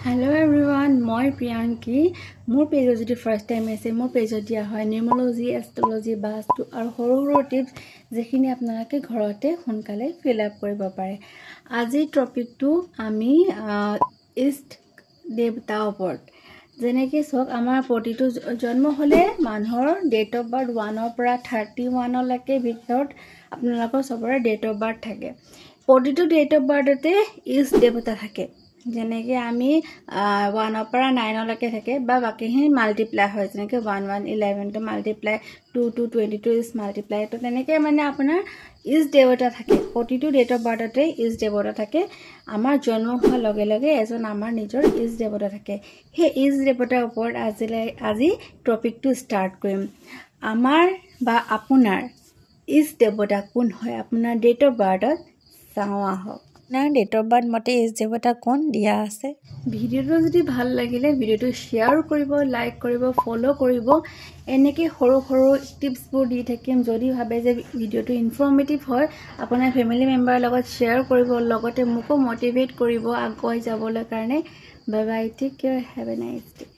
Hello everyone, মই প্ৰিয়াঙ্কি মোৰ পেজত যদি ফাৰ্স্ট টাইম আছে মোৰ পেজত দিয়া হয় নিউমোলজি এষ্ট্ৰোলজি বাস্তু আৰু সৰু সৰু টিপছ যেখিনি আপোনালোকে ঘৰতে সোনকালে ফিল আপ কৰিব পাৰে আজি টপিকটো আমি ইষ্ট দেৱতা ওপৰত যেনেকৈ সক আমাৰ প্ৰতিটো জন্ম হলে মানুহৰ ডেট অফ বাৰ্থ 1 ৰ পৰা 31 লৈকে ভিতৰত আপোনালোকৰ সবৰে ডেট অফ বাৰ্থ থাকে প্ৰতিটো ডেট অফ বাৰ্থতে ইষ্ট দেৱতা থাকে যেনেকৈ আমি 1 ৰ পৰা 9 লৈকে থাকে বা বাকিখিনি মাল্টিপ্লাই হয় যেনেকৈ 1 1 11 টো মাল্টিপ্লাই 2 2 22 ইজ মাল্টিপ্লাই তো তেনেকৈ মানে আপোনাৰ ইষ্ট দেৱতা থাকে প্ৰতিটো ডেট অফ বাৰ্থতে ইষ্ট দেৱতা থাকে আমাৰ জন্ম হোৱাৰ লগে লগে এজন আমাৰ নিজৰ ইষ্ট দেৱতা থাকে সেই ইষ্ট দেৱতাৰ ওপৰত আজি টপিকটো ষ্টাৰ্ট কৰিম আমাৰ বা আপোনাৰ ইষ্ট দেৱতা কোন হয় আপোনাৰ ডেট অফ বাৰ্থত চাওঁ আহক না ডেট অফ বাৰ্থ মতে ইষ্ট দেৱতা কোন দিয়া আছে ভিডিওটো যদি ভাল লাগিলে ভিডিওটো শেয়াৰ কৰিব লাইক কৰিব ফলো কৰিব এনেকৈ সৰু সৰু টিপছবোৰ দি থাকিম যদি ভাবে যে ভিডিওটো ইনফৰ্মেটিভ হয় আপোনাৰ ফ্যামিলি মেম্বাৰৰ লগত শেয়াৰ কৰিব লগতে মোকো মোটিভেট কৰিব আগুৱাই যাবলৈ কাৰণে bye bye take care have a nice day